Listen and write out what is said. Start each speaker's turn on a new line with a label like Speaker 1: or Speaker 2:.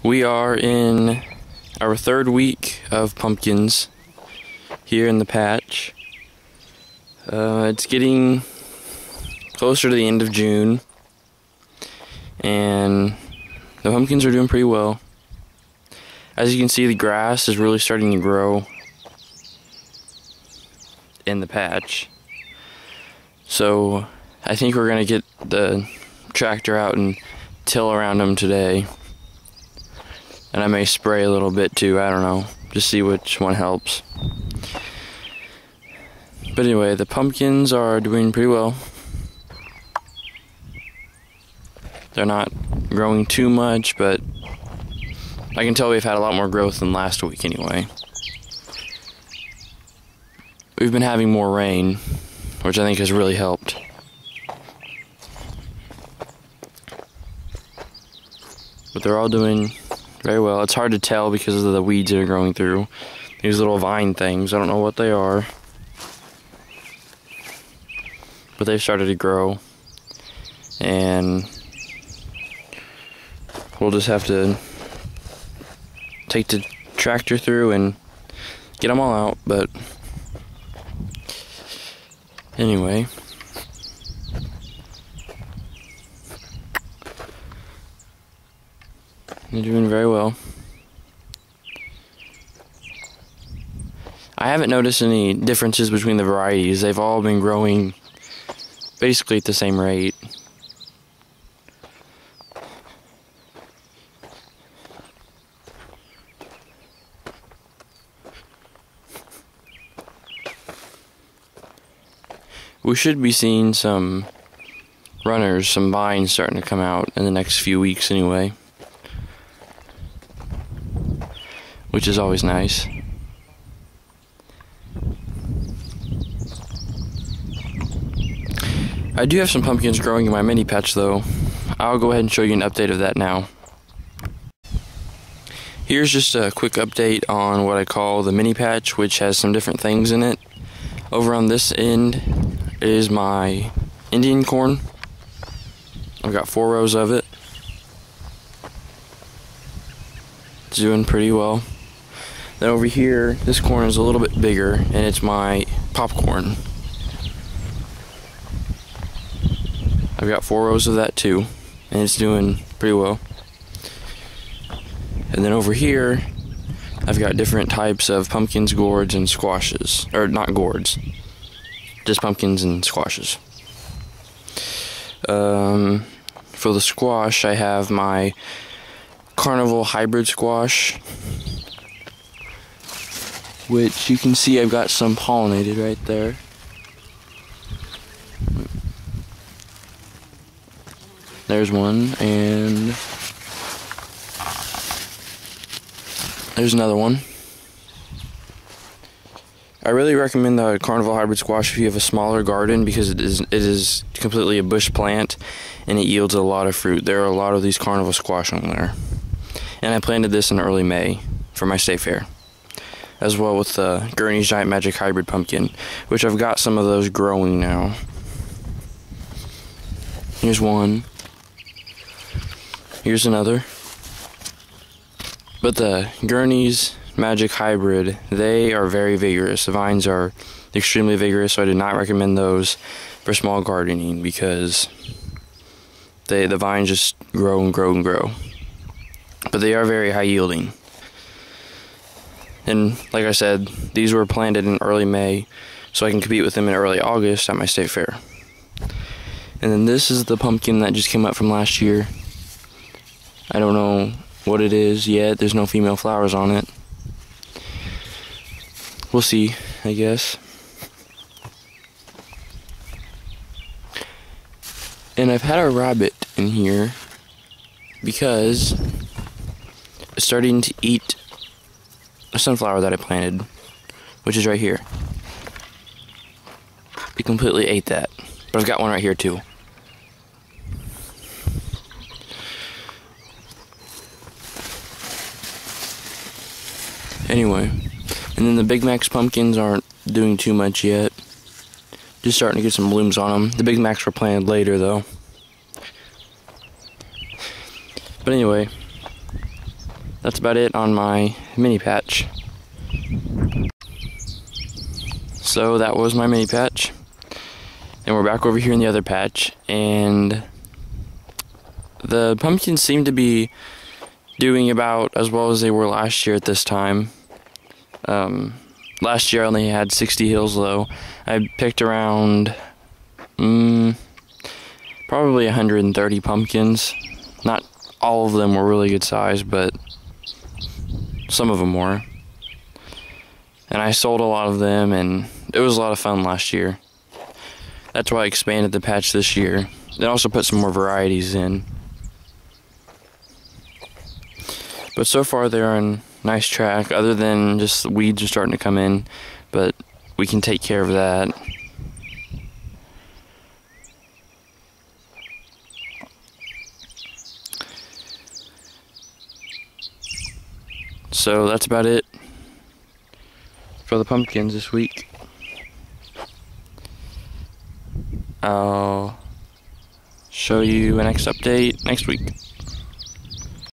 Speaker 1: We are in our third week of pumpkins here in the patch. It's getting closer to the end of June, and the pumpkins are doing pretty well. As you can see, the grass is really starting to grow in the patch. So I think we're going to get the tractor out and till around them today. And I may spray a little bit too, I don't know, just see which one helps. But anyway, the pumpkins are doing pretty well. They're not growing too much, but I can tell we've had a lot more growth than last week anyway. We've been having more rain, which I think has really helped. But they're all doing very well. It's hard to tell because of the weeds that are growing through. These little vine things, I don't know what they are. But they've started to grow. And we'll just have to take the tractor through and get them all out. But anyway, they're doing very well. I haven't noticed any differences between the varieties. They've all been growing basically at the same rate. We should be seeing some runners, some vines starting to come out in the next few weeks anyway, which is always nice. I do have some pumpkins growing in my mini patch though. I'll go ahead and show you an update of that now. Here's just a quick update on what I call the mini patch, which has some different things in it. Over on this end is my Indian corn. I've got 4 rows of it. It's doing pretty well. Then over here, this corn is a little bit bigger, and it's my popcorn. I've got 4 rows of that too, and it's doing pretty well. And then over here, I've got different types of pumpkins, gourds, and squashes. Or not gourds, just pumpkins and squashes. For the squash, I have my Carnival hybrid squash, which you can see I've got some pollinated right there. There's one, and there's another one. I really recommend the Carnival hybrid squash if you have a smaller garden, because it is completely a bush plant and it yields a lot of fruit. There are a lot of these Carnival squash on there. And I planted this in early May for my state fair, as well with the Gurney's Giant Magic hybrid pumpkin, which I've got some of those growing now. Here's one. Here's another. But the Gurney's Magic hybrid, they are very vigorous. The vines are extremely vigorous, so I do not recommend those for small gardening, because the vines just grow and grow and grow. But they are very high yielding. And like I said, these were planted in early May, so I can compete with them in early August at my state fair. And then this is the pumpkin that just came up from last year. I don't know what it is yet. There's no female flowers on it. We'll see, I guess. And I've had a rabbit in here because it's starting to eat a sunflower that I planted, which is right here. It completely ate that. But I've got one right here too. Anyway, and then the Big Macs pumpkins aren't doing too much yet. Just starting to get some blooms on them. The Big Macs were planted later though. But anyway, that's about it on my mini patch. So that was my mini patch. And we're back over here in the other patch, and the pumpkins seem to be doing about as well as they were last year at this time. Last year I only had 60 hills low. I picked around probably 130 pumpkins. Not all of them were really good size, but some of them were. And I sold a lot of them, and it was a lot of fun last year. That's why I expanded the patch this year. And also put some more varieties in. But so far they're on nice track, other than just the weeds are starting to come in, but we can take care of that. So that's about it for the pumpkins this week. I'll show you a next update next week.